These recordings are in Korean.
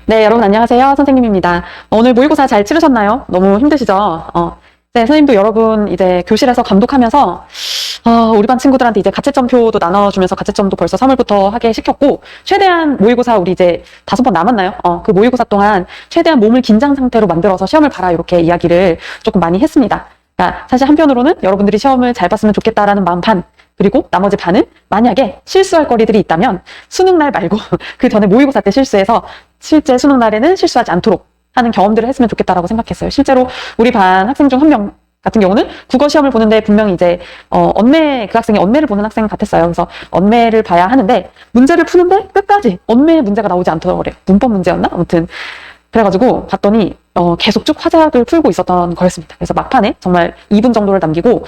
네, 여러분 안녕하세요. 선생님입니다. 오늘 모의고사 잘 치르셨나요? 너무 힘드시죠? 네, 선생님도 여러분 이제 교실에서 감독하면서 우리 반 친구들한테 이제 가채점표도 나눠주면서 가채점도 벌써 3월부터 하게 시켰고, 최대한 모의고사 우리 이제 5번 남았나요? 그 모의고사 동안 최대한 몸을 긴장 상태로 만들어서 시험을 봐라, 이렇게 이야기를 조금 많이 했습니다. 그러니까 사실 한편으로는 여러분들이 시험을 잘 봤으면 좋겠다라는 마음 반, 그리고 나머지 반은 만약에 실수할 거리들이 있다면 수능 날 말고 그 전에 모의고사 때 실수해서 실제 수능 날에는 실수하지 않도록 하는 경험들을 했으면 좋겠다라고 생각했어요. 실제로 우리 반 학생 중 한 명 같은 경우는 국어 시험을 보는데 분명히 이제 그 학생이 언매를 보는 학생 같았어요. 그래서 언매를 봐야 하는데 문제를 푸는데 끝까지 언매의 문제가 나오지 않더래요. 문법 문제였나? 아무튼 그래가지고 봤더니 계속 쭉 화작을 풀고 있었던 거였습니다. 그래서 막판에 정말 2분 정도를 남기고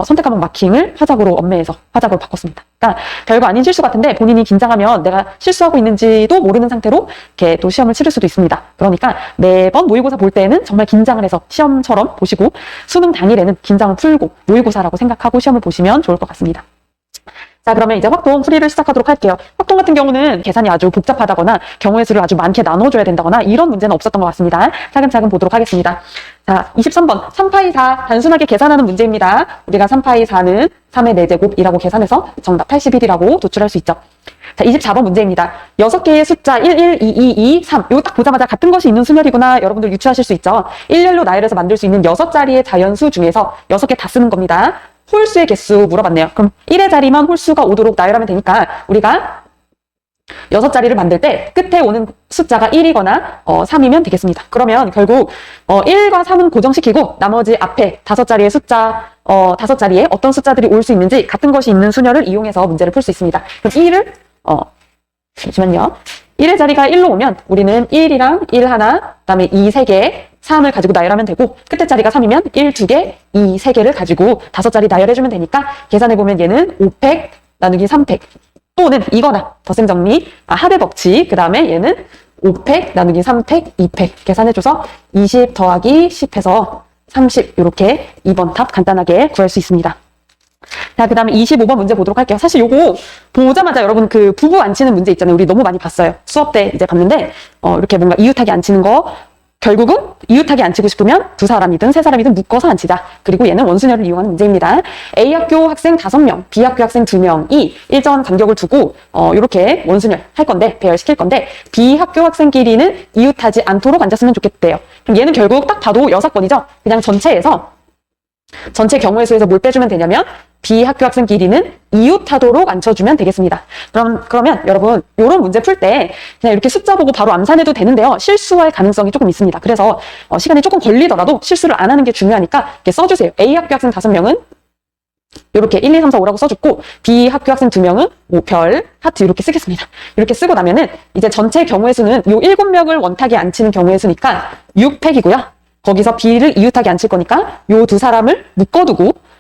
선택 과목 마킹을 화작으로 언매해서 화작으로 바꿨습니다. 그러니까 별거 아닌 실수 같은데 본인이 긴장하면 내가 실수하고 있는지도 모르는 상태로 이렇게 또 시험을 치를 수도 있습니다. 그러니까 매번 모의고사 볼 때에는 정말 긴장을 해서 시험처럼 보시고 수능 당일에는 긴장을 풀고 모의고사라고 생각하고 시험을 보시면 좋을 것 같습니다. 자, 그러면 이제 확동 풀이를 시작하도록 할게요. 확동 같은 경우는 계산이 아주 복잡하다거나 경우의 수를 아주 많게 나눠줘야 된다거나 이런 문제는 없었던 것 같습니다. 차근차근 보도록 하겠습니다. 자, 23번 3파이 4 단순하게 계산하는 문제입니다. 우리가 3파이 4는 3의 4제곱이라고 계산해서 정답 81이라고 도출할 수 있죠. 자, 24번 문제입니다. 6개의 숫자 1, 1, 2, 2, 2, 3. 이거 딱 보자마자 같은 것이 있는 수열이구나. 여러분들 유추하실 수 있죠. 일렬로 나열해서 만들 수 있는 6자리의 자연수 중에서 6개 다 쓰는 겁니다. 홀수의 개수 물어봤네요. 그럼 1의 자리만 홀수가 오도록 나열하면 되니까 우리가 6자리를 만들 때 끝에 오는 숫자가 1이거나 3이면 되겠습니다. 그러면 결국 1과 3은 고정시키고 나머지 앞에 5자리의 숫자 5자리에 어떤 숫자들이 올 수 있는지 같은 것이 있는 수열을 이용해서 문제를 풀 수 있습니다. 그럼 1을 잠시만요. 1의 자리가 1로 오면 우리는 1이랑 1 하나, 그다음에 2 3개, 3을 가지고 나열하면 되고 끝에 자리가 3이면 1 2개, 2 3개를 가지고 5자리 나열해주면 되니까 계산해보면 얘는 5팩 나누기 3팩 또는 이거나 덧셈 정리, 합의 법칙, 그 다음에 얘는 5팩 나누기 3팩, 2팩 계산해줘서 20 더하기 10 해서 30 이렇게 2번 답 간단하게 구할 수 있습니다. 자, 그 다음에 25번 문제 보도록 할게요. 사실 요거 보자마자 여러분 그 부부 안 치는 문제 있잖아요. 우리 너무 많이 봤어요. 수업 때 이제 봤는데 이렇게 뭔가 이웃하게 안 치는 거 결국은 이웃하게 안 치고 싶으면 2사람이든 3사람이든 묶어서 안 치자. 그리고 얘는 원순열을 이용하는 문제입니다. A 학교 학생 5명, B 학교 학생 2명이 일정한 간격을 두고 이렇게 원순열 할 건데 배열시킬 건데 B 학교 학생끼리는 이웃하지 않도록 앉았으면 좋겠대요. 그럼 얘는 결국 딱 봐도 여사건이죠. 그냥 전체 경우의 수에서 뭘 빼주면 되냐면 B 학교 학생끼리는 이웃하도록 앉혀주면 되겠습니다. 그러면 여러분 이런 문제 풀 때 그냥 이렇게 숫자 보고 바로 암산해도 되는데요. 실수할 가능성이 조금 있습니다. 그래서 시간이 조금 걸리더라도 실수를 안 하는 게 중요하니까 이렇게 써주세요. A 학교 학생 5명은 이렇게 1, 2, 3, 4, 5라고 써줬고 B 학교 학생 2명은 뭐 별, 하트 이렇게 쓰겠습니다. 이렇게 쓰고 나면은 이제 전체 경우의 수는 요 7명을 원탁에 앉히는 경우의 수니까 6팩이고요. 거기서 B를 이웃하게 앉힐 거니까 요 2사람을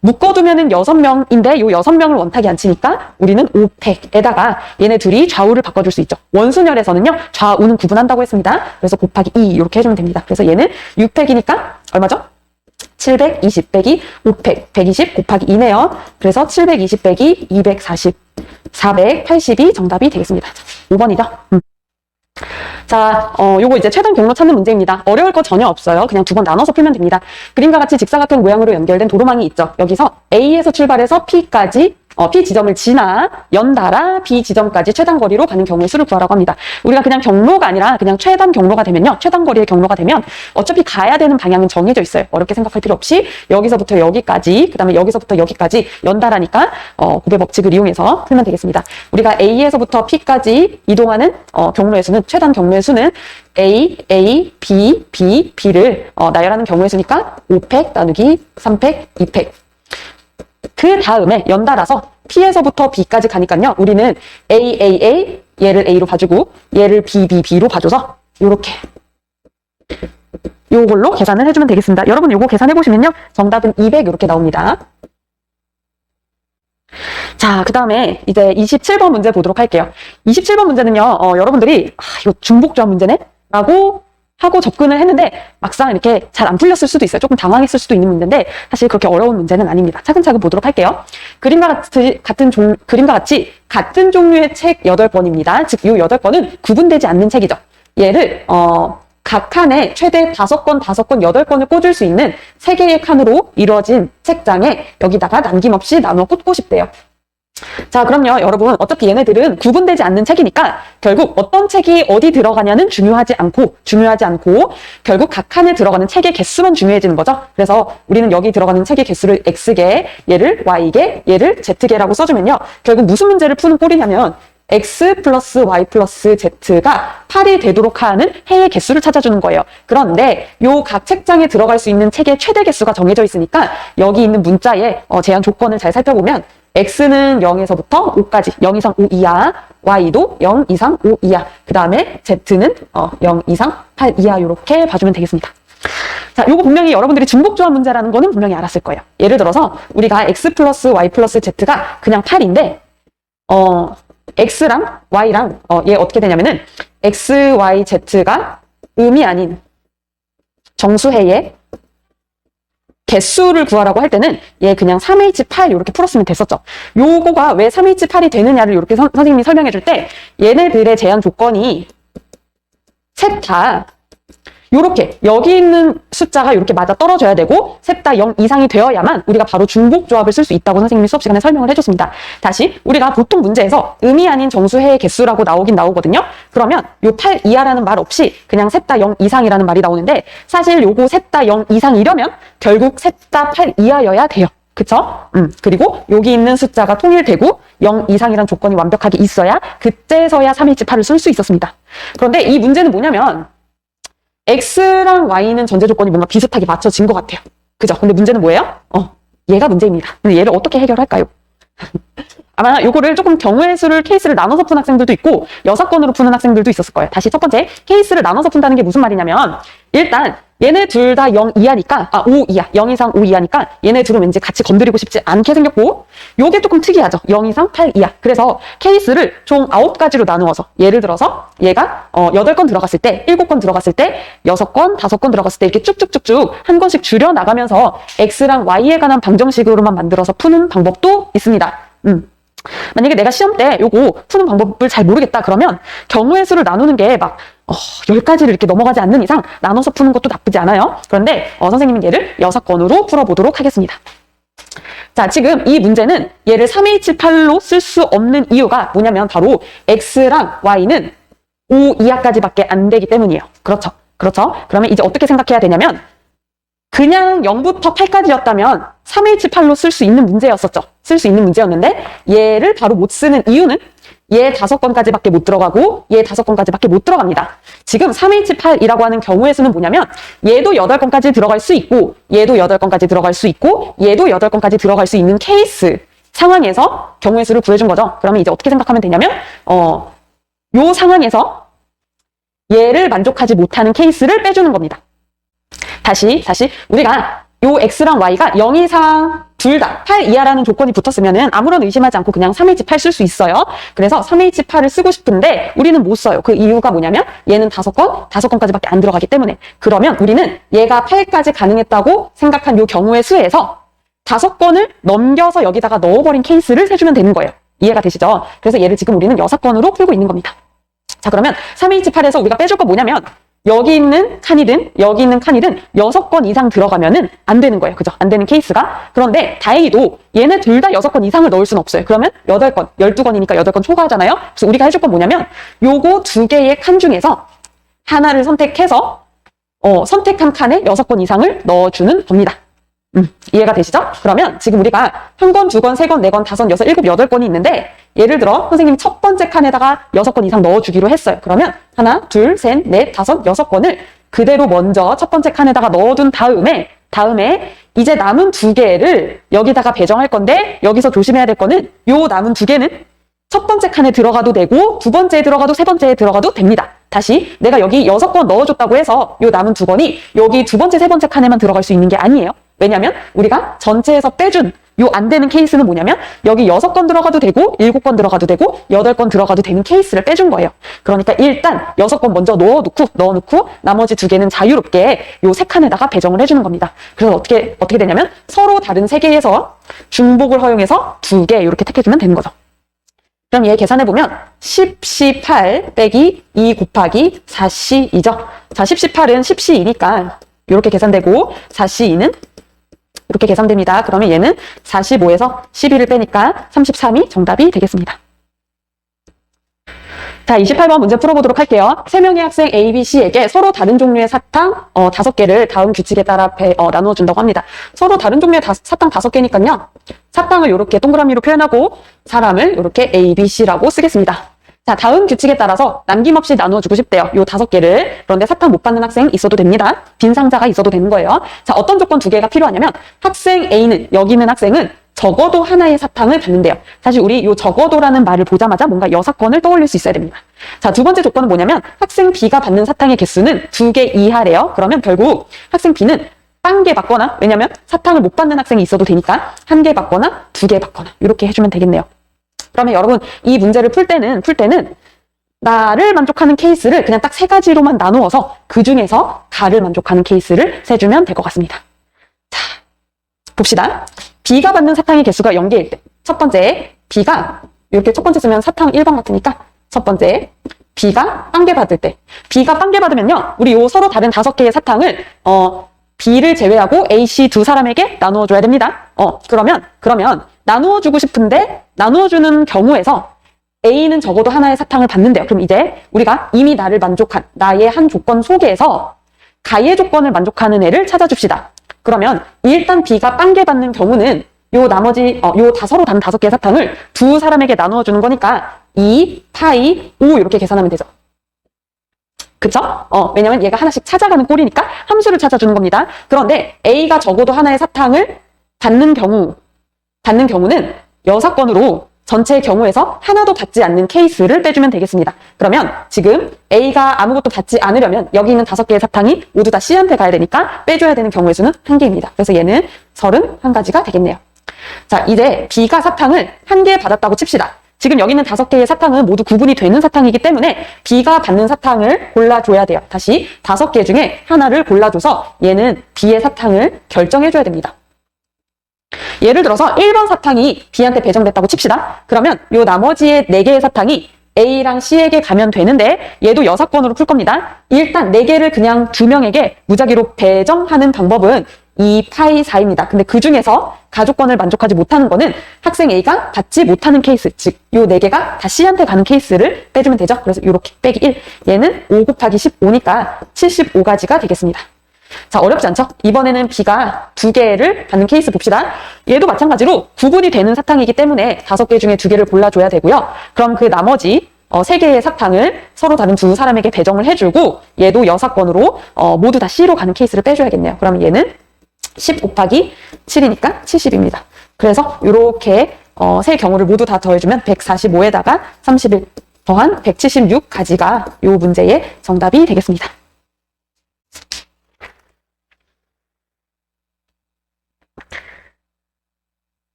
묶어두면은 6명인데 요 6명을 원탁에 앉히니까 우리는 5팩에다가 얘네 둘이 좌우를 바꿔줄 수 있죠. 원순열에서는요 좌우는 구분한다고 했습니다. 그래서 곱하기 2 이렇게 해주면 됩니다. 그래서 얘는 6팩이니까 얼마죠? 720 빼기 5팩 120 곱하기 2네요. 그래서 720 빼기 240 480이 정답이 되겠습니다. 5번이죠. 자, 요거 이제 최단 경로 찾는 문제입니다. 어려울 거 전혀 없어요. 그냥 2번 나눠서 풀면 됩니다. 그림과 같이 직사각형 모양으로 연결된 도로망이 있죠. 여기서 A에서 출발해서 P까지 P 지점을 지나 연달아 B 지점까지 최단 거리로 가는 경우의 수를 구하라고 합니다. 우리가 그냥 경로가 아니라 그냥 최단 경로가 되면요. 최단 거리의 경로가 되면 어차피 가야 되는 방향은 정해져 있어요. 어렵게 생각할 필요 없이 여기서부터 여기까지, 그 다음에 여기서부터 여기까지 연달아니까 곱의 법칙을 이용해서 풀면 되겠습니다. 우리가 A에서부터 P까지 이동하는 경로의 수는, 최단 경로의 수는 A, B, B를 나열하는 경우의 수니까 5팩 나누기 3팩, 2팩. 그 다음에 연달아서 P에서부터 B까지 가니까요. 우리는 A, 얘를 A로 봐주고 얘를 B로 봐줘서 요렇게 요걸로 계산을 해주면 되겠습니다. 여러분 요거 계산해보시면요. 정답은 200 이렇게 나옵니다. 자, 그 다음에 이제 27번 문제 보도록 할게요. 27번 문제는요. 여러분들이 이거 중복조합 문제네? 라고 하고 접근을 했는데 막상 이렇게 잘 안 풀렸을 수도 있어요. 조금 당황했을 수도 있는 문제인데 사실 그렇게 어려운 문제는 아닙니다. 차근차근 보도록 할게요. 그림과 같이 같은 종류의 책 8권입니다. 즉, 이 8권은 구분되지 않는 책이죠. 얘를 각 칸에 최대 5건, 5건, 8건을 꽂을 수 있는 3개의 칸으로 이루어진 책장에 여기다가 남김없이 나눠 꽂고 싶대요. 자, 그럼요. 여러분, 어차피 얘네들은 구분되지 않는 책이니까 결국 어떤 책이 어디 들어가냐는 중요하지 않고 결국 각 칸에 들어가는 책의 개수만 중요해지는 거죠. 그래서 우리는 여기 들어가는 책의 개수를 X개, 얘를 Y개, 얘를 Z개라고 써주면요. 결국 무슨 문제를 푸는 꼴이냐면 X 플러스 Y 플러스 Z가 8이 되도록 하는 해의 개수를 찾아주는 거예요. 그런데 요 각 책장에 들어갈 수 있는 책의 최대 개수가 정해져 있으니까 여기 있는 문자의 제한 조건을 잘 살펴보면 X는 0에서부터 5까지 0 이상 5 이하, Y도 0 이상 5 이하, 그 다음에 Z는 0 이상 8 이하 이렇게 봐주면 되겠습니다. 자, 요거 분명히 여러분들이 중복조합 문제라는 거는 분명히 알았을 거예요. 예를 들어서 우리가 X 플러스 Y 플러스 Z가 그냥 8인데 X랑 Y랑 얘 어떻게 되냐면은 X, Y, Z가 음이 아닌 정수해의 개수를 구하라고 할 때는 얘 그냥 3H8 이렇게 풀었으면 됐었죠. 요거가 왜 3H8이 되느냐를 이렇게 선생님이 설명해 줄 때 얘네들의 제한 조건이 셋 다 요렇게 여기 있는 숫자가 이렇게 맞아 떨어져야 되고 셋 다 0 이상이 되어야만 우리가 바로 중복조합을 쓸 수 있다고 선생님이 수업 시간에 설명을 해줬습니다. 다시 우리가 보통 문제에서 음이 아닌 정수해의 개수라고 나오긴 나오거든요. 그러면 요 8 이하라는 말 없이 그냥 셋 다 0 이상이라는 말이 나오는데 사실 요거 셋 다 0 이상이려면 결국 셋 다 8 이하여야 돼요. 그쵸? 그리고 여기 있는 숫자가 통일되고 0 이상이란 조건이 완벽하게 있어야 그때서야 3H8을 쓸 수 있었습니다. 그런데 이 문제는 뭐냐면 X랑 Y는 전제 조건이 뭔가 비슷하게 맞춰진 것 같아요. 그죠? 근데 문제는 뭐예요? 얘가 문제입니다. 근데 얘를 어떻게 해결할까요? 아마 요거를 조금 경우의 수를 케이스를 나눠서 푼 학생들도 있고 6건으로 푸는 학생들도 있었을 거예요. 다시 첫 번째, 케이스를 나눠서 푼다는 게 무슨 말이냐면 일단 얘네 둘 다 0 이하니까 5 이하, 0 이상 5 이하니까 얘네 둘은 왠지 같이 건드리고 싶지 않게 생겼고 요게 조금 특이하죠. 0 이상 8 이하. 그래서 케이스를 총 9가지로 나누어서 예를 들어서 얘가 8건 들어갔을 때, 7건 들어갔을 때, 6건, 5건 들어갔을 때 이렇게 쭉쭉쭉쭉 한 건씩 줄여나가면서 X랑 Y에 관한 방정식으로만 만들어서 푸는 방법도 있습니다. 만약에 내가 시험 때 요거 푸는 방법을 잘 모르겠다 그러면 경우의 수를 나누는 게 막 10가지를 이렇게 넘어가지 않는 이상 나눠서 푸는 것도 나쁘지 않아요. 그런데 선생님은 얘를 6건으로 풀어보도록 하겠습니다. 자, 지금 이 문제는 얘를 3H8로 쓸 수 없는 이유가 뭐냐면 바로 X랑 Y는 5 이하까지밖에 안 되기 때문이에요. 그렇죠. 그러면 이제 어떻게 생각해야 되냐면 그냥 0부터 8까지였다면 3H8로 쓸 수 있는 문제였었죠. 쓸 수 있는 문제였는데 얘를 바로 못 쓰는 이유는 얘 5건까지밖에 못 들어가고 얘 5건까지밖에 못 들어갑니다. 지금 3H8이라고 하는 경우의 수는 뭐냐면 얘도 8건까지 들어갈 수 있고 얘도 8건까지 들어갈 수 있고 얘도 8건까지 들어갈 수 있는 케이스 상황에서 경우의 수를 구해준 거죠. 그러면 이제 어떻게 생각하면 되냐면 요 상황에서 얘를 만족하지 못하는 케이스를 빼주는 겁니다. 다시 우리가 요 X랑 Y가 0 이상 둘 다 8 이하라는 조건이 붙었으면은 아무런 의심하지 않고 그냥 3H8 쓸 수 있어요. 그래서 3H8을 쓰고 싶은데 우리는 못 써요. 그 이유가 뭐냐면 얘는 5건까지밖에 안 들어가기 때문에. 그러면 우리는 얘가 8까지 가능했다고 생각한 요 경우의 수에서 5건을 넘겨서 여기다가 넣어버린 케이스를 세주면 되는 거예요. 이해가 되시죠? 그래서 얘를 지금 우리는 6건으로 풀고 있는 겁니다. 자, 그러면 3H8에서 우리가 빼줄 거 뭐냐면 여기 있는 칸이든 여기 있는 칸이든 6건 이상 들어가면은 안 되는 거예요. 그죠? 안 되는 케이스가. 그런데 다행히도 얘네 둘 다 6건 이상을 넣을 수는 없어요. 그러면 8건, 12건이니까 8건 초과하잖아요. 그래서 우리가 해줄 건 뭐냐면 요거 2개의 칸 중에서 하나를 선택해서 선택한 칸에 6건 이상을 넣어주는 겁니다. 이해가 되시죠? 그러면 지금 우리가 1건, 2건, 3건, 4건, 5, 6, 7, 8건이 있는데 예를 들어 선생님이 첫 번째 칸에다가 6건 이상 넣어주기로 했어요. 그러면 하나, 둘, 셋, 넷, 5, 6건을 그대로 먼저 첫 번째 칸에다가 넣어둔 다음에 이제 남은 2개를 여기다가 배정할 건데 여기서 조심해야 될 거는 요 남은 2개는 첫 번째 칸에 들어가도 되고 두 번째에 들어가도 세 번째에 들어가도 됩니다. 다시 내가 여기 6건 넣어줬다고 해서 요 남은 2건이 여기 두 번째, 세 번째 칸에만 들어갈 수 있는 게 아니에요. 왜냐면 우리가 전체에서 빼준 요 안 되는 케이스는 뭐냐면 여기 6건 들어가도 되고 7건 들어가도 되고 8건 들어가도 되는 케이스를 빼준 거예요. 그러니까 일단 6건 먼저 넣어놓고 나머지 2개는 자유롭게 요 3칸에다가 배정을 해주는 겁니다. 그래서 어떻게 되냐면 서로 다른 3개에서 중복을 허용해서 2개 이렇게 택해주면 되는 거죠. 그럼 얘 계산해보면 10C8 빼기 2 곱하기 4C2죠. 자, 10C8은 10C2니까 이렇게 계산되고 4C2는 이렇게 계산됩니다. 그러면 얘는 45에서 12를 빼니까 33이 정답이 되겠습니다. 자, 28번 문제 풀어보도록 할게요. 3명의 학생 A, B, C에게 서로 다른 종류의 사탕 5개를 다음 규칙에 따라 나누어 준다고 합니다. 서로 다른 종류의 사탕 5개니까요. 사탕을 이렇게 동그라미로 표현하고 사람을 이렇게 A, B, C라고 쓰겠습니다. 자, 다음 규칙에 따라서 남김없이 나누어주고 싶대요. 요 5개를. 그런데 사탕 못 받는 학생 있어도 됩니다. 빈 상자가 있어도 되는 거예요. 자, 어떤 조건 2개가 필요하냐면 학생 A는, 여기 있는 학생은 적어도 하나의 사탕을 받는데요. 사실 우리 요 적어도라는 말을 보자마자 뭔가 여사건을 떠올릴 수 있어야 됩니다. 자, 두 번째 조건은 뭐냐면 학생 B가 받는 사탕의 개수는 2개 이하래요. 그러면 결국 학생 B는 1개 받거나, 왜냐면 사탕을 못 받는 학생이 있어도 되니까 1개 받거나 2개 받거나 이렇게 해주면 되겠네요. 그러면 여러분 이 문제를 풀 때는 나를 만족하는 케이스를 그냥 딱 3가지로만 나누어서 그 중에서 가를 만족하는 케이스를 세주면 될 것 같습니다. 자, 봅시다. B가 받는 사탕의 개수가 0개일 때 첫 번째 B가 이렇게 첫 번째 쓰면 사탕 1번 같으니까 첫 번째 B가 1개 받을 때 B가 1개 받으면요 우리 요 서로 다른 5개의 사탕을 B를 제외하고 A, C 두 사람에게 나누어 줘야 됩니다. 그러면 나누어 주고 싶은데 나누어 주는 경우에서 A는 적어도 하나의 사탕을 받는데요. 그럼 이제 우리가 이미 나를 만족한 나의 한 조건 속에서 가의 조건을 만족하는 애를 찾아줍시다. 그러면 일단 B가 1개 받는 경우는 요 나머지 서로 다른 5개의 사탕을 두 사람에게 나누어 주는 거니까 2, 파이, 5 이렇게 계산하면 되죠. 그쵸? 왜냐면 얘가 하나씩 찾아가는 꼴이니까 함수를 찾아주는 겁니다. 그런데 A가 적어도 하나의 사탕을 받는 경우는 여사건으로 전체의 경우에서 하나도 받지 않는 케이스를 빼주면 되겠습니다. 그러면 지금 A가 아무것도 받지 않으려면 여기 있는 5개의 사탕이 모두 다 C한테 가야 되니까 빼줘야 되는 경우의 수는 1개입니다. 그래서 얘는 31가지가 되겠네요. 자, 이제 B가 사탕을 1개 받았다고 칩시다. 지금 여기 있는 5개의 사탕은 모두 구분이 되는 사탕이기 때문에 B가 받는 사탕을 골라줘야 돼요. 다시 5개 중에 하나를 골라줘서 얘는 B의 사탕을 결정해줘야 됩니다. 예를 들어서 1번 사탕이 B한테 배정됐다고 칩시다. 그러면 요 나머지의 4개의 사탕이 A랑 C에게 가면 되는데 얘도 여사건으로 풀 겁니다. 일단 4개를 그냥 2명에게 무작위로 배정하는 방법은 2 파이 4입니다. 근데 그 중에서 가족권을 만족하지 못하는 거는 학생 A가 받지 못하는 케이스, 즉 요 4개가 다 C한테 가는 케이스를 빼주면 되죠. 그래서 이렇게 빼기 1, 얘는 5 곱하기 15니까 75가지가 되겠습니다. 자, 어렵지 않죠? 이번에는 B가 2개를 받는 케이스 봅시다. 얘도 마찬가지로 구분이 되는 사탕이기 때문에 5개 중에 2개를 골라줘야 되고요. 그럼 그 나머지 3개의 사탕을 서로 다른 두 사람에게 배정을 해주고 얘도 여사건으로 모두 다 C로 가는 케이스를 빼줘야겠네요. 그럼 얘는 10 곱하기 7이니까 70입니다. 그래서 이렇게 세 경우를 모두 다 더해주면 145에다가 31 더한 176가지가 이 문제의 정답이 되겠습니다.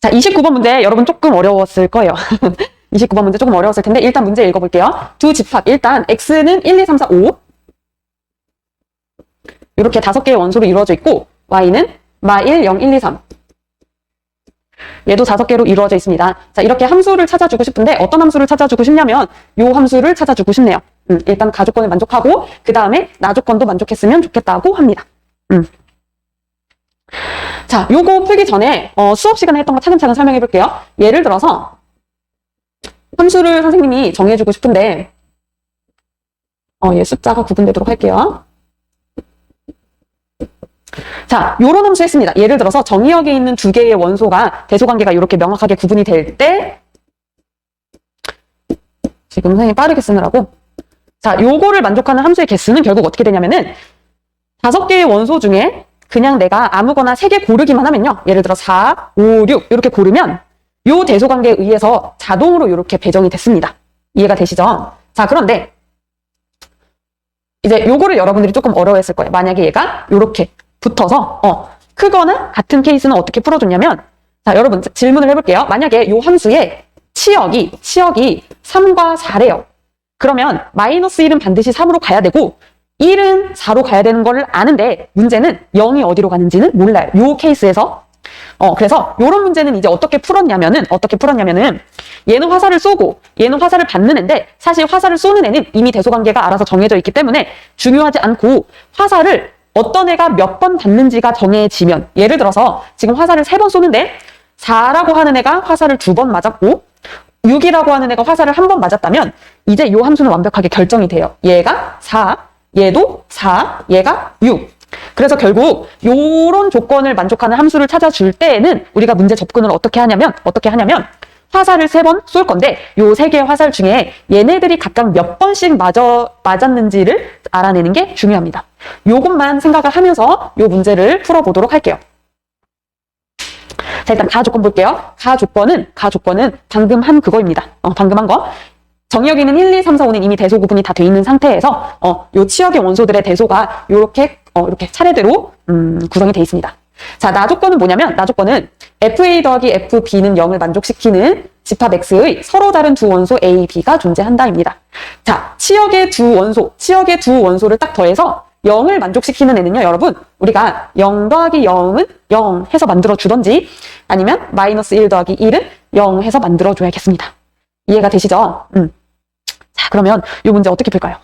자, 29번 문제 여러분 조금 어려웠을 거예요. 29번 문제 조금 어려웠을 텐데 일단 문제 읽어볼게요. 두 집합, 일단 X는 1, 2, 3, 4, 5 이렇게 5개의 원소로 이루어져 있고 Y는 마 1, 0, 1, 2, 3 얘도 5개로 이루어져 있습니다. 자, 이렇게 함수를 찾아주고 싶은데 어떤 함수를 찾아주고 싶냐면 요 함수를 찾아주고 싶네요. 일단 가조건을 만족하고 그 다음에 나조건도 만족했으면 좋겠다고 합니다. 자, 요거 풀기 전에 수업 시간에 했던 거 차근차근 설명해 볼게요. 예를 들어서 함수를 선생님이 정해주고 싶은데 얘 숫자가 구분되도록 할게요. 자, 요런 함수 했습니다. 예를 들어서 정의역에 있는 2개의 원소가 대소관계가 이렇게 명확하게 구분이 될 때 지금 선생님이 빠르게 쓰느라고 자, 요거를 만족하는 함수의 개수는 결국 어떻게 되냐면은 5개의 원소 중에 그냥 내가 아무거나 3개 고르기만 하면요. 예를 들어 4, 5, 6 이렇게 고르면 요 대소관계에 의해서 자동으로 이렇게 배정이 됐습니다. 이해가 되시죠? 자, 그런데 이제 요거를 여러분들이 조금 어려워했을 거예요. 만약에 얘가 요렇게 붙어서 크거나 같은 케이스는 어떻게 풀어줬냐면 자, 여러분 질문을 해볼게요. 만약에 요 함수의 치역이 3과 4래요. 그러면 마이너스 1은 반드시 3으로 가야 되고 1은 4로 가야 되는 걸 아는데 문제는 0이 어디로 가는지는 몰라요. 요 케이스에서 그래서 요런 문제는 이제 어떻게 풀었냐면은 얘는 화살을 쏘고 얘는 화살을 받는 애인데 사실 화살을 쏘는 애는 이미 대소관계가 알아서 정해져 있기 때문에 중요하지 않고 화살을 어떤 애가 몇 번 받는지가 정해지면 예를 들어서 지금 화살을 3번 쏘는데 4라고 하는 애가 화살을 2번 맞았고 6이라고 하는 애가 화살을 1번 맞았다면 이제 요 함수는 완벽하게 결정이 돼요. 얘가 4, 얘도 4, 얘가 6. 그래서 결국 요런 조건을 만족하는 함수를 찾아줄 때에는 우리가 문제 접근을 어떻게 하냐면 화살을 3번 쏠 건데 요 3개의 화살 중에 얘네들이 각각 몇 번씩 맞았는지를 알아내는 게 중요합니다. 요것만 생각을 하면서 요 문제를 풀어보도록 할게요. 자, 일단 가 조건 볼게요. 가 조건은 방금 한 그거입니다. 방금 한 거. 정의역에는 1, 2, 3, 4, 5는 이미 대소 구분이 다 돼 있는 상태에서 요 치역의 원소들의 대소가 이렇게 차례대로 구성이 돼 있습니다. 자, 나 조건은 뭐냐면 나 조건은 FA 더하기 FB는 0을 만족시키는 집합 X의 서로 다른 두 원소 A, B가 존재한다입니다. 자, 치역의 두 원소를 딱 더해서 0을 만족시키는 애는요, 여러분, 우리가 0 더하기 0은 0 해서 만들어주던지 아니면 마이너스 1 더하기 1은 0 해서 만들어줘야겠습니다. 이해가 되시죠? 자, 그러면 이 문제 어떻게 풀까요?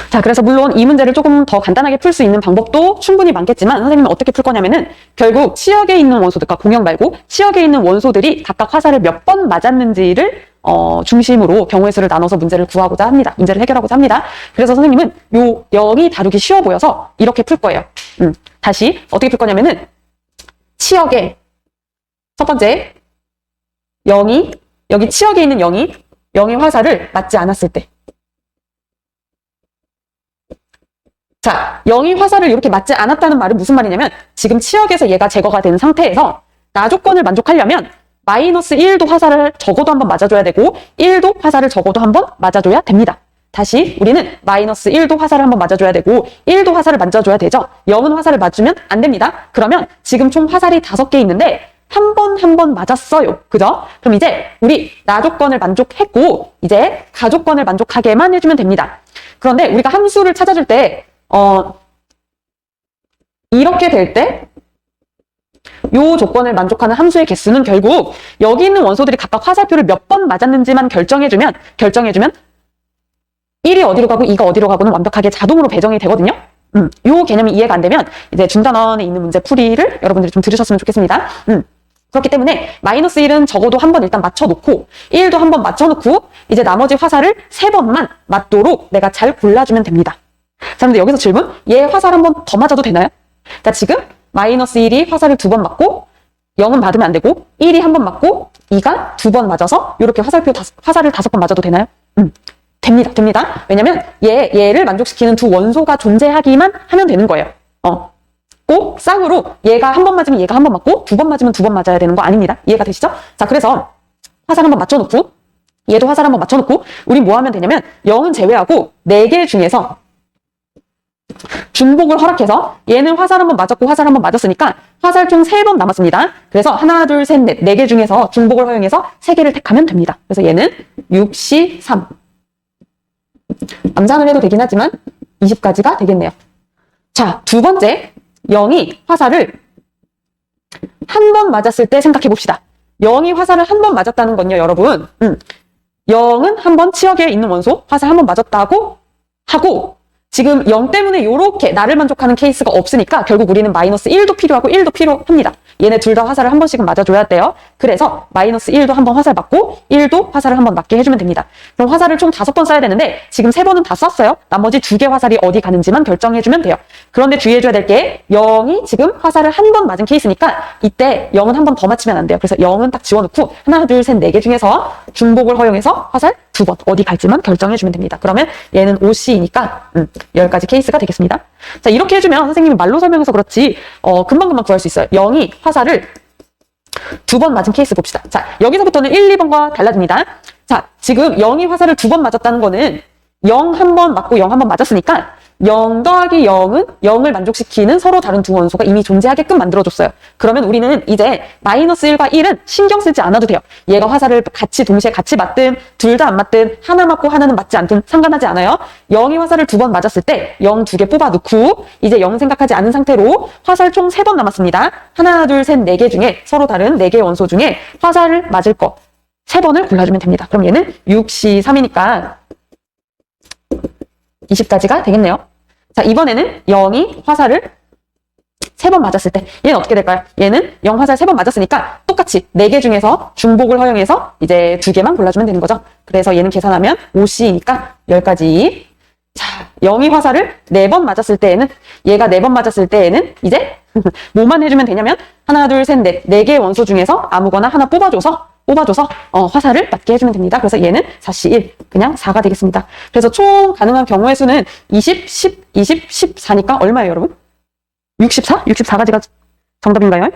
자, 그래서 물론 이 문제를 조금 더 간단하게 풀 수 있는 방법도 충분히 많겠지만 선생님은 어떻게 풀 거냐면은 결국 치역에 있는 원소들과 공역 말고 치역에 있는 원소들이 각각 화살을 몇 번 맞았는지를 중심으로 경우의 수를 나눠서 문제를 해결하고자 합니다. 그래서 선생님은 요 0이 다루기 쉬워 보여서 이렇게 풀 거예요. 다시 어떻게 풀 거냐면은 치역에 첫 번째 0이 여기 치역에 있는 0이 화살을 맞지 않았을 때 자, 0이 화살을 이렇게 맞지 않았다는 말은 무슨 말이냐면 지금 치역에서 얘가 제거가 된 상태에서 나 조건을 만족하려면 마이너스 1도 화살을 적어도 한번 맞아줘야 되고 1도 화살을 적어도 한번 맞아줘야 됩니다. 다시 우리는 마이너스 1도 화살을 한번 맞아줘야 되고 1도 화살을 맞아줘야 되죠. 0은 화살을 맞으면 안 됩니다. 그러면 지금 총 화살이 5개 있는데 한 번 맞았어요. 그죠? 그럼 이제 우리 나 조건을 만족했고 이제 가 조건을 만족하게만 해주면 됩니다. 그런데 우리가 함수를 찾아줄 때 이렇게 될 때 요 조건을 만족하는 함수의 개수는 결국 여기 있는 원소들이 각각 화살표를 몇 번 맞았는지만 결정해주면 1이 어디로 가고 2가 어디로 가고는 완벽하게 자동으로 배정이 되거든요. 요 개념이 이해가 안 되면 이제 중단원에 있는 문제 풀이를 여러분들이 좀 들으셨으면 좋겠습니다. 그렇기 때문에 마이너스 1은 적어도 한번 일단 맞춰놓고 1도 한번 맞춰놓고 이제 나머지 화살을 3번만 맞도록 내가 잘 골라주면 됩니다. 자, 근데 여기서 질문. 얘 화살 한번 더 맞아도 되나요? 그러니까 지금 마이너스 1이 화살을 2번 맞고 0은 받으면 안 되고 1이 한 번 맞고 2가 2번 맞아서 이렇게 화살을 5번 맞아도 되나요? 됩니다. 왜냐면 얘를 만족시키는 두 원소가 존재하기만 하면 되는 거예요. 꼭 쌍으로 얘가 한 번 맞으면 얘가 한 번 맞고 2번 맞으면 2번 맞아야 되는 거 아닙니다. 이해가 되시죠? 자, 그래서 화살 한번 맞춰놓고 얘도 화살 한번 맞춰놓고 우리 뭐 하면 되냐면 0은 제외하고 4개 중에서 중복을 허락해서 얘는 화살 한번 맞았고 화살 한번 맞았으니까 화살 총 3번 남았습니다. 그래서 하나, 둘, 셋, 넷 4개 중에서 중복을 허용해서 3개를 택하면 됩니다. 그래서 얘는 6, 3 암산을 해도 되긴 하지만 20까지가 되겠네요. 자, 두 번째 0이 화살을 한 번 맞았을 때 생각해 봅시다. 0이 화살을 한 번 맞았다는 건요, 여러분. 0은 한 번 치역에 있는 원소 화살 한 번 맞았다고 하고 지금 0 때문에 이렇게 나를 만족하는 케이스가 없으니까 결국 우리는 마이너스 1도 필요하고 1도 필요합니다. 얘네 둘 다 화살을 한 번씩은 맞아줘야 돼요. 그래서 마이너스 1도 한 번 화살 맞고 1도 화살을 한 번 맞게 해주면 됩니다. 그럼 화살을 총 5번 쏴야 되는데 지금 3번은 다 쐈어요. 나머지 2개 화살이 어디 가는지만 결정해주면 돼요. 그런데 주의해줘야 될 게 0이 지금 화살을 한 번 맞은 케이스니까 이때 0은 한 번 더 맞추면 안 돼요. 그래서 0은 딱 지워놓고 하나, 둘, 셋, 4개 중에서 중복을 허용해서 화살 2번 어디 갈지만 결정해주면 됩니다. 그러면 얘는 OC이니까 10가지 케이스가 되겠습니다. 자, 이렇게 해주면 선생님이 말로 설명해서 그렇지 금방금방 구할 수 있어요. 0이 화살을 2번 맞은 케이스 봅시다. 자, 여기서부터는 1, 2번과 달라집니다. 자, 지금 0이 화살을 2번 맞았다는 거는 0 한 번 맞고 0 한 번 맞았으니까 0 더하기 0은 0을 만족시키는 서로 다른 두 원소가 이미 존재하게끔 만들어줬어요. 그러면 우리는 이제 마이너스 1과 1은 신경 쓰지 않아도 돼요. 얘가 화살을 같이 동시에 같이 맞든 둘 다 안 맞든 하나 맞고 하나는 맞지 않든 상관하지 않아요. 0이 화살을 2번 맞았을 때 0 2개 뽑아 놓고 이제 0 생각하지 않은 상태로 화살 총 3번 남았습니다. 하나, 둘, 셋, 4개 중에 서로 다른 4개의 원소 중에 화살을 맞을 거 3번을 골라주면 됩니다. 그럼 얘는 6C 3이니까 20까지가 되겠네요. 자, 이번에는 0이 화살을 3번 맞았을 때 얘는 어떻게 될까요? 얘는 0 화살 3번 맞았으니까 똑같이 4개 중에서 중복을 허용해서 이제 2개만 골라주면 되는 거죠. 그래서 얘는 계산하면 5C니까 10가지. 자, 0이 화살을 4번 맞았을 때에는 얘가 4번 맞았을 때에는 이제 뭐만 해주면 되냐면 하나, 둘, 셋, 넷 4개의 원소 중에서 아무거나 하나 뽑아줘서 화살을 맞게 해주면 됩니다. 그래서 얘는 4C 1, 그냥 4가 되겠습니다. 그래서 총 가능한 경우의 수는 20, 10, 20, 14니까 얼마예요, 여러분? 64? 64가지가 정답인가요?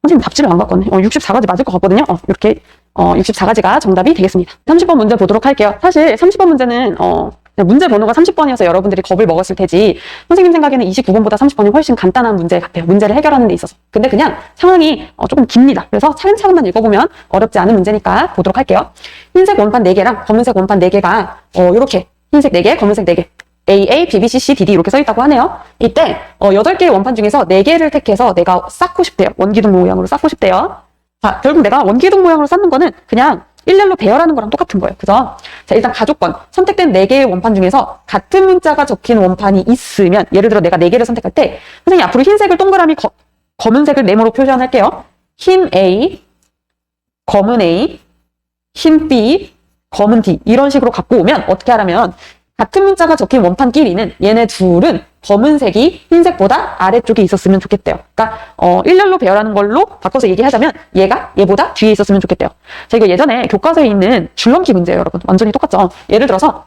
선생님 답지를 안 바꿨네. 64가지 맞을 것 같거든요. 이렇게 64가지가 정답이 되겠습니다. 30번 문제 보도록 할게요. 사실 30번 문제는 문제 번호가 30번이어서 여러분들이 겁을 먹었을 테지 선생님 생각에는 29번보다 30번이 훨씬 간단한 문제 같아요. 문제를 해결하는 데 있어서. 근데 그냥 상황이 조금 깁니다. 그래서 차근차근만 읽어보면 어렵지 않은 문제니까 보도록 할게요. 흰색 원판 4개랑 검은색 원판 4개가 이렇게 흰색 4개, 검은색 4개 AA, B, B, C, C, D, D 이렇게 써있다고 하네요. 이때 8개의 원판 중에서 4개를 택해서 내가 쌓고 싶대요. 원기둥 모양으로 쌓고 싶대요. 자, 결국 내가 원기둥 모양으로 쌓는 거는 그냥 일렬로 배열하는 거랑 똑같은 거예요. 그죠? 자, 일단 가족권. 선택된 4개의 원판 중에서 같은 문자가 적힌 원판이 있으면 예를 들어 내가 4개를 선택할 때 선생님 앞으로 흰색을 동그라미 검은색을 네모로 표시할게요. 흰 A, 검은 A, 흰 B, 검은 D 이런 식으로 갖고 오면 어떻게 하라면 같은 문자가 적힌 원판끼리는 얘네 둘은 검은색이 흰색보다 아래쪽에 있었으면 좋겠대요. 그러니까 일렬로 배열하는 걸로 바꿔서 얘기하자면 얘가 얘보다 뒤에 있었으면 좋겠대요. 자, 이거 예전에 교과서에 있는 줄넘기 문제예요, 여러분. 완전히 똑같죠? 예를 들어서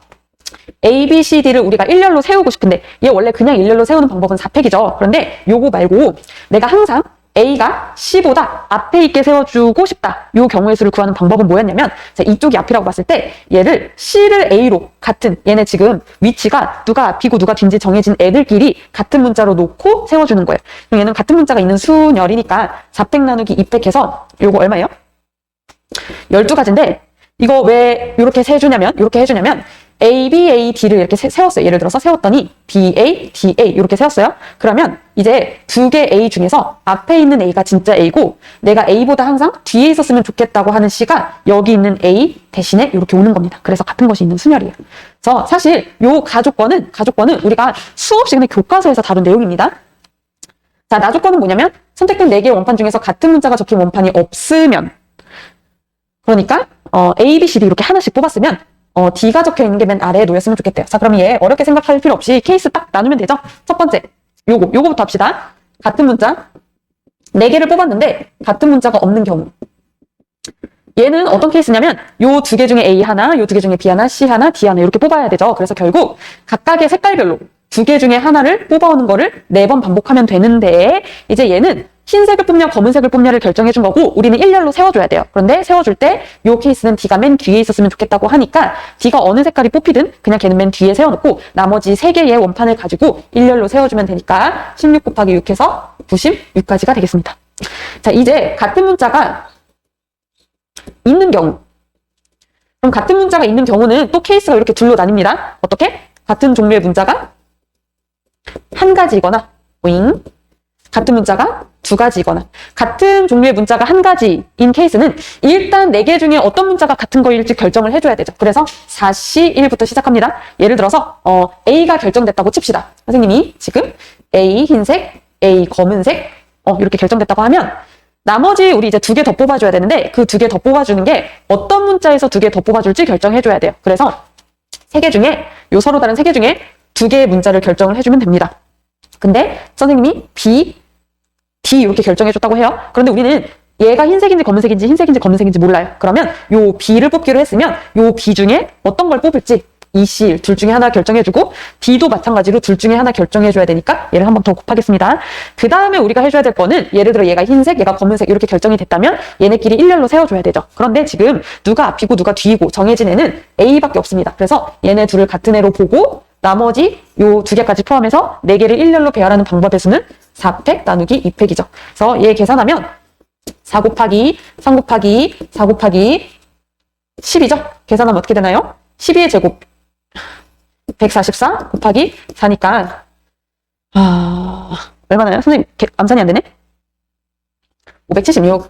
A, B, C, D를 우리가 일렬로 세우고 싶은데 얘 원래 그냥 일렬로 세우는 방법은 4팩이죠. 그런데 요거 말고 내가 항상 A가 C보다 앞에 있게 세워주고 싶다. 요 경우의 수를 구하는 방법은 뭐였냐면 자, 이쪽이 앞이라고 봤을 때 얘를 C를 A로 같은 얘네 지금 위치가 누가 앞이고 누가 뒤인지 정해진 애들끼리 같은 문자로 놓고 세워주는 거예요. 그럼 얘는 같은 문자가 있는 수열이니까 4팩 나누기 2팩 해서 요거 얼마예요? 12가지인데 이거 왜 이렇게 해주냐면 A, B, A, D를 이렇게 세웠어요. 예를 들어서 세웠더니 B, A, D, A 이렇게 세웠어요. 그러면 이제 2개 A 중에서 앞에 있는 A가 진짜 A고 내가 A보다 항상 뒤에 있었으면 좋겠다고 하는 C가 여기 있는 A 대신에 이렇게 오는 겁니다. 그래서 같은 것이 있는 순열이에요. 그래서 사실 요 가족권은 우리가 수업 시간에 교과서에서 다룬 내용입니다. 자, 나조건은 뭐냐면 선택된 4개의 원판 중에서 같은 문자가 적힌 원판이 없으면 그러니까 A, B, C, D 이렇게 하나씩 뽑았으면 D가 적혀 있는 게 맨 아래에 놓였으면 좋겠대요. 자, 그럼 얘 어렵게 생각할 필요 없이 케이스 딱 나누면 되죠? 첫 번째, 요거부터 합시다. 같은 문자 4개를 뽑았는데 같은 문자가 없는 경우. 얘는 어떤 케이스냐면 요 2개 중에 A 하나, 요 2개 중에 B 하나, C 하나, D 하나 이렇게 뽑아야 되죠. 그래서 결국 각각의 색깔별로 2개 중에 하나를 뽑아오는 거를 4번 반복하면 되는데 이제 얘는 흰색을 뽑냐 검은색을 뽑냐를 결정해 준 거고 우리는 일렬로 세워줘야 돼요. 그런데 세워줄 때 이 케이스는 D가 맨 뒤에 있었으면 좋겠다고 하니까 D가 어느 색깔이 뽑히든 그냥 걔는 맨 뒤에 세워놓고 나머지 3개의 원판을 가지고 일렬로 세워주면 되니까 16 곱하기 6 해서 96까지가 되겠습니다. 자, 이제 같은 문자가 있는 경우 그럼 같은 문자가 있는 경우는 또 케이스가 이렇게 둘로 나뉩니다. 어떻게? 같은 종류의 문자가 한 가지이거나 오잉 같은 문자가 2가지이거나 같은 종류의 문자가 한 가지인 케이스는 일단 4개 중에 어떤 문자가 같은 거일지 결정을 해줘야 되죠. 그래서 4C1부터 시작합니다. 예를 들어서 A가 결정됐다고 칩시다. 선생님이 지금 A 흰색, A 검은색 이렇게 결정됐다고 하면 나머지 우리 이제 2개 더 뽑아줘야 되는데 그 2개 더 뽑아주는 게 어떤 문자에서 2개 더 뽑아줄지 결정해줘야 돼요. 그래서 3개 중에 서로 다른 3개 중에 2개의 문자를 결정을 해주면 됩니다. 근데 선생님이 B, D 이렇게 결정해줬다고 해요. 그런데 우리는 얘가 흰색인지 검은색인지 흰색인지 검은색인지 몰라요. 그러면 요 B를 뽑기로 했으면 요 B 중에 어떤 걸 뽑을지 E, C 둘 중에 하나 결정해주고 D도 마찬가지로 둘 중에 하나 결정해줘야 되니까 얘를 한 번 더 곱하겠습니다. 그 다음에 우리가 해줘야 될 거는 예를 들어 얘가 흰색, 얘가 검은색 이렇게 결정이 됐다면 얘네끼리 일렬로 세워줘야 되죠. 그런데 지금 누가 앞이고 누가 뒤이고 정해진 애는 A밖에 없습니다. 그래서 얘네 둘을 같은 애로 보고 나머지 요 두 개까지 포함해서 네 개를 일렬로 배열하는 방법의 수는 4팩 나누기 2팩이죠. 그래서 얘 계산하면 4 곱하기 3 곱하기 4 곱하기 10이죠. 계산하면 어떻게 되나요? 12의 제곱 144 곱하기 4니까 얼마나요? 선생님 암산이 안 되네? 576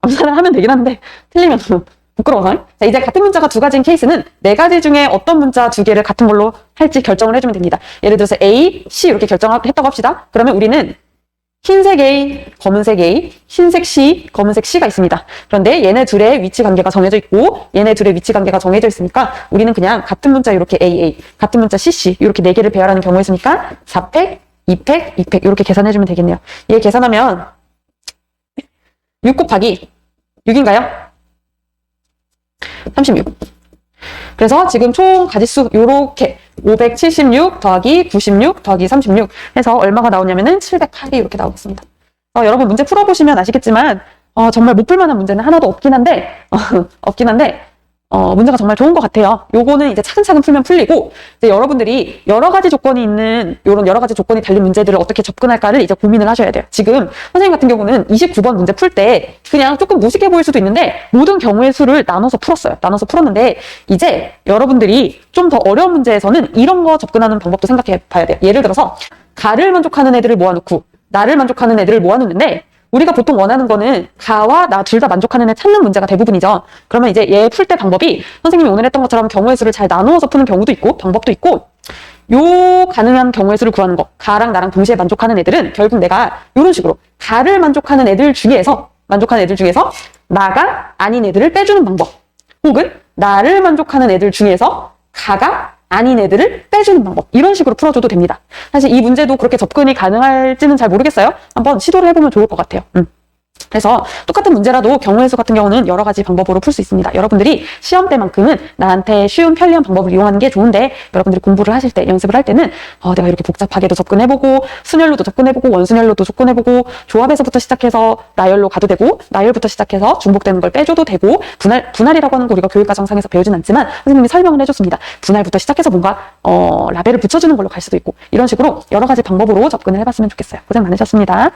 암산을 하면 되긴 한데 틀리면 부끄러워서. 자, 이제 같은 문자가 두 가지인 케이스는 네 가지 중에 어떤 문자 두 개를 같은 걸로 할지 결정을 해주면 됩니다. 예를 들어서 A, C 이렇게 결정했다고 합시다. 그러면 우리는 흰색 A, 검은색 A, 흰색 C, 검은색 C가 있습니다. 그런데 얘네 둘의 위치 관계가 정해져 있고 얘네 둘의 위치 관계가 정해져 있으니까 우리는 그냥 같은 문자 이렇게 AA, 같은 문자 CC 이렇게 네 개를 배열하는 경우에 있으니까 4팩, 2팩, 2팩 이렇게 계산해주면 되겠네요. 얘 계산하면 6 곱하기 6인가요? 36. 그래서 지금 총 가지수 요렇게 576 더하기 96 더하기 36 해서 얼마가 나오냐면은 708이 이렇게 나오겠습니다. 여러분 문제 풀어보시면 아시겠지만 정말 못 풀만한 문제는 하나도 없긴 한데 문제가 정말 좋은 것 같아요. 요거는 이제 차근차근 풀면 풀리고 이제 여러분들이 여러 가지 조건이 있는 요런 여러 가지 조건이 달린 문제들을 어떻게 접근할까를 이제 고민을 하셔야 돼요. 지금 선생님 같은 경우는 29번 문제 풀 때 그냥 조금 무식해 보일 수도 있는데 모든 경우의 수를 나눠서 풀었어요. 나눠서 풀었는데 이제 여러분들이 좀 더 어려운 문제에서는 이런 거 접근하는 방법도 생각해 봐야 돼요. 예를 들어서 가를 만족하는 애들을 모아놓고 나를 만족하는 애들을 모아놓는데 우리가 보통 원하는 거는 가와 나 둘 다 만족하는 애 찾는 문제가 대부분이죠. 그러면 이제 얘 풀 때 방법이 선생님이 오늘 했던 것처럼 경우의 수를 잘 나누어서 푸는 경우도 있고 방법도 있고 요 가능한 경우의 수를 구하는 거 가랑 나랑 동시에 만족하는 애들은 결국 내가 이런 식으로 가를 만족하는 애들 중에서 나가 아닌 애들을 빼주는 방법 혹은 나를 만족하는 애들 중에서 가가 아닌 애들을 빼주는 방법 이런 식으로 풀어줘도 됩니다. 사실 이 문제도 그렇게 접근이 가능할지는 잘 모르겠어요. 한번 시도를 해보면 좋을 것 같아요. 그래서 똑같은 문제라도 경우의 수 같은 경우는 여러 가지 방법으로 풀 수 있습니다. 여러분들이 시험 때만큼은 나한테 쉬운 편리한 방법을 이용하는 게 좋은데 여러분들이 공부를 하실 때 연습을 할 때는 내가 이렇게 복잡하게도 접근해보고 순열로도 접근해보고 원순열로도 접근해보고 조합에서부터 시작해서 나열로 가도 되고 나열부터 시작해서 중복되는 걸 빼줘도 되고 분할이라고 하는 거 우리가 교육과정상에서 배우진 않지만 선생님이 설명을 해줬습니다. 분할부터 시작해서 뭔가 라벨을 붙여주는 걸로 갈 수도 있고 이런 식으로 여러 가지 방법으로 접근을 해봤으면 좋겠어요. 고생 많으셨습니다.